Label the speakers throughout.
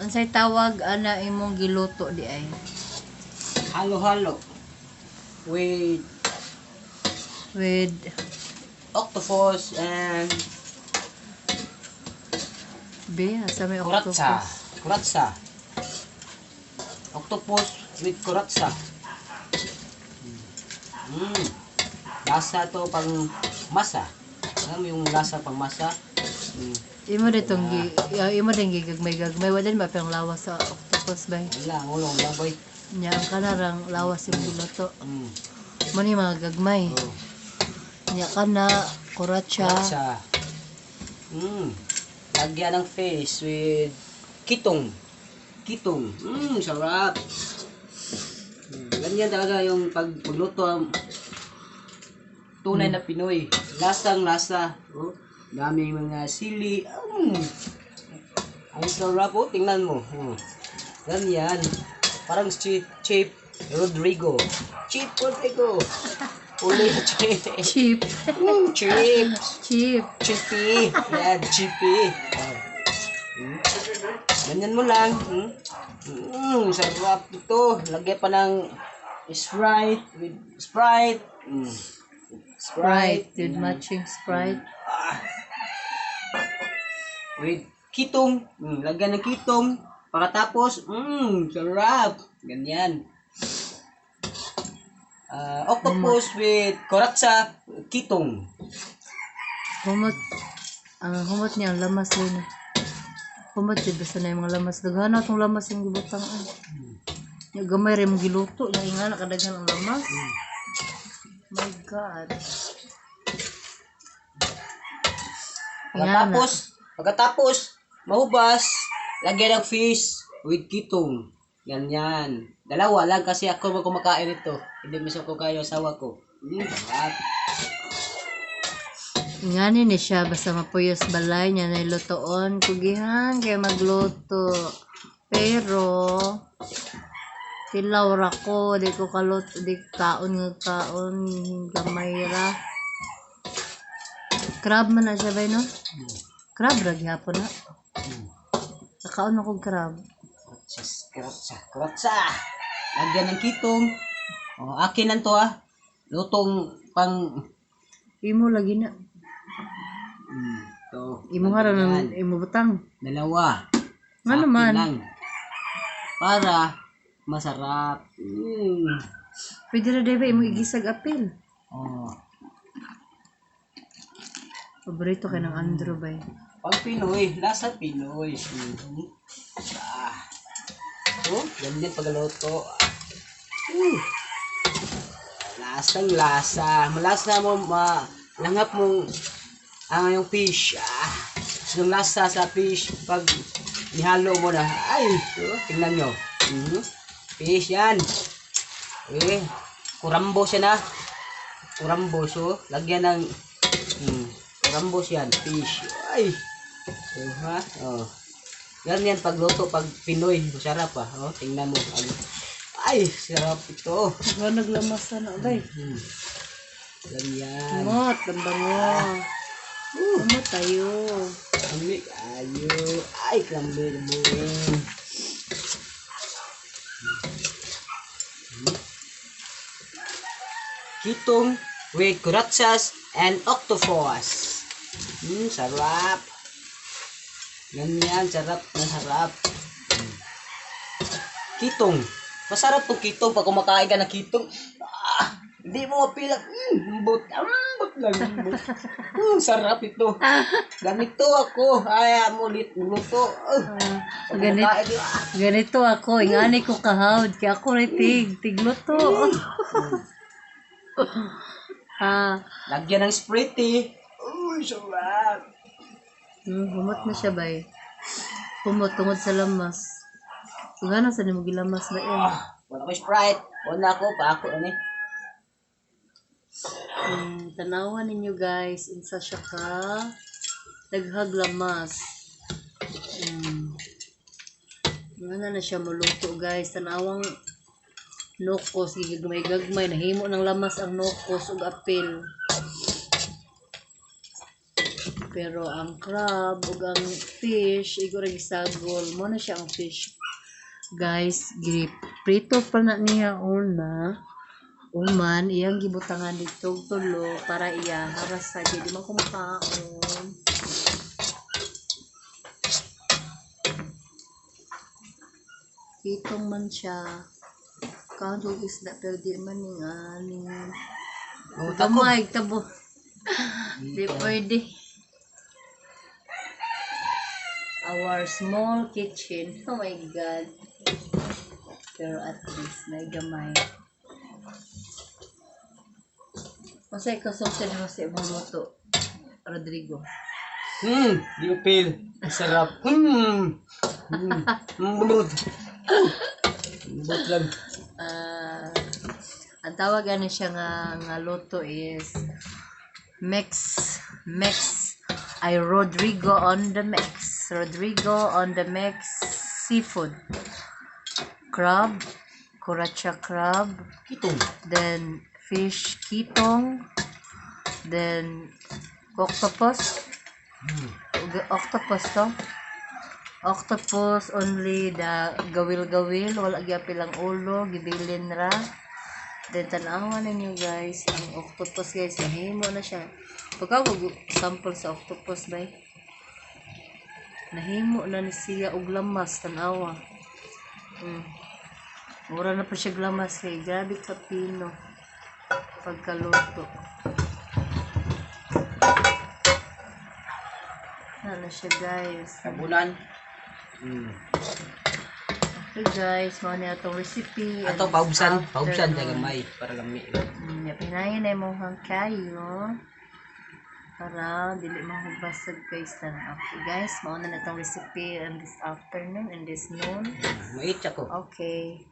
Speaker 1: Unsay tawag ana imong giluto di ay?
Speaker 2: Halo-halo with
Speaker 1: With
Speaker 2: octopus and
Speaker 1: sa may
Speaker 2: kuratsa.
Speaker 1: octopus.
Speaker 2: Kuratsa. Octopus with kuratsa. Lasa to pang masa. Alam mo yung lasa pang masa?
Speaker 1: Imo ditong imo din gigagmay-gagmay wa din mapang lawas sa octopus bay.
Speaker 2: Wala, ulong baboy.
Speaker 1: Nya ang kanarang lawas yung giluto.
Speaker 2: Mm.
Speaker 1: Mo ni mga gagmay.
Speaker 2: Oh.
Speaker 1: Nya kana kuratsa.
Speaker 2: Kuratsa. Lagyan ng fish with kitong. Kitong. Sarap. Ganyan talaga yung pagluto ang tunay na Pinoy. Lasang lasa. Oh, daming mga sili. Ang sarap oh, tingnan mo. Ganyan. Parang si Chip Rodrigo. Chip Rodrigo. Uli Chip.
Speaker 1: Cheap.
Speaker 2: Chip.
Speaker 1: Cheap.
Speaker 2: Chippy. Yan, chippy. Ganyan mo lang. Sarap ito. Lagyan pa ng Sprite with Sprite.
Speaker 1: Sprite. With matching Sprite.
Speaker 2: With kitong. Lagyan ng kitong. Pagkatapos, sarap. Ganyan. Octopus with kuratsa, kitong.
Speaker 1: Humot. Ang humot niya ang lamas din. Humot jud basta na yung mga lamas. Daghana tong lamas yung gibutang ay. Yung gamay rin mong giluto. Yung ingana kadaghan ang lamas. My God.
Speaker 2: Pagkatapos, mahubas, lagyan ng fish with kitong. Ganyan. Dalawa lang kasi ako kumakain ito. Hindi miso ko kayo asawa ko. Sarap.
Speaker 1: Ingani ni siya basta mapuyos balay niya na ilutoon. Kugihan kaya magluto. Pero tilaw ra ko. Di ko kaluto. Di kaon gamay ra. Crab man na siya ba no? Crab ra gihapon na. Nakaon akong crab.
Speaker 2: Kuratsa. Lagyan ng kitong. Akin lang to lutong pang
Speaker 1: Imo lagi na.
Speaker 2: to.
Speaker 1: Imo nga rin imo butang.
Speaker 2: Dalawa.
Speaker 1: Nga
Speaker 2: Akin
Speaker 1: naman.
Speaker 2: lang. Para masarap.
Speaker 1: Pwede na dahil imo igisag apil. Paborito ka ng Andrew ba?
Speaker 2: Pag Pinoy, lasa Pinoy. Ganyan pagluto. Lasang lasa. Malasa mo, malangap mong yung fish. Yung lasa sa fish, pag nihalo mo na, tingnan nyo. Fish yan. Kurambos yan Kurambos, lagyan ng kurambos yan, fish. Ganyan pagluto pag Pinoy, masarap tingnan mo. Sarap ito.
Speaker 1: Naglamas na bay.
Speaker 2: Ganyan.
Speaker 1: Mot, bango. Ano tayo?
Speaker 2: Kambing ayo. Kambing mo. Kitong with kuratsas and octopus. Sarap. Ganyan, sarap na sarap. Kitong. Masarap tong kitong pag kumakain ka ng kitong. Hindi mo mapila. Ambot lang. Sarap ito. Ganito ako. Mulit luto.
Speaker 1: Ganito ako. Ingani ko kahawd. Kaya ako tigluto.
Speaker 2: Lagyan ng Sprite. Sarap.
Speaker 1: Humot na siya bay. Humot tungod sa lamas. Kung ano sa mo gilamas na yan.
Speaker 2: Wala ko Sprite. Wala ako. Pa ako.
Speaker 1: Tanawan ninyo guys. Insa siya ka. Daghag lamas. Ano na siya muluto guys. Tanawang nokos. Gagmay. Nahimo ng lamas ang nokos ug apil. Pero ang crab ug ang fish igo ra gisagol mo na siya ang fish. Guys, prito pa na niya una. Uman iyang gibutangan dito tulo para iya harasa di man kumakaon. Itong man siya. Kaon ko isda pero di man ning ani.
Speaker 2: Oh, tako.
Speaker 1: Gamay tabo. Di pwede. Our small kitchen. Oh my God. Pero at least may gamay. Masay kasuksan mo sa ibang luto, Rodrigo.
Speaker 2: Di ko feel. Sarap. Bubot. Bubot lang.
Speaker 1: Ang tawag ano siya nga luto is mix ay Rodrigo on the mix. Rodrigo on the mix seafood. Crab, Kuracha crab,
Speaker 2: Kitong.
Speaker 1: then fish kitong, then octopus. Octopus to. Octopus only the gawil-gawil, wala gyapil ang ulo, gibilin ra. Then tanawan ninyo guys, ang octopus guys, nahimo na siya. Pagka sample sa octopus bay. Nahimo na ni siya og lamas tanawa. Mura na pa siya glamas eh. Grabe ka pino. Pagkaluto. Ano siya guys.
Speaker 2: Kabunan.
Speaker 1: Okay guys. Mga niya itong recipe.
Speaker 2: Ato paubsan. Paubsan tayo gamay. Para gami.
Speaker 1: Pinayin na yung mukhang kayo. Para dili mahubasag guys. Okay guys. Mauna na itong recipe in this afternoon and this noon.
Speaker 2: Mait ako.
Speaker 1: Okay.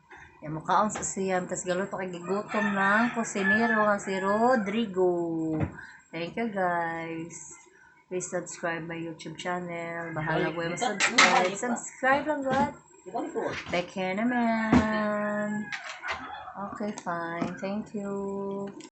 Speaker 1: Yan, mukhaon sa siyam. Tapos galuto kay gigutom ng kusinero nga si Rodrigo. Thank you guys. Please subscribe my YouTube channel. Bahala ko yung subscribe. Subscribe lang God. Back here naman. Okay, fine. Thank you.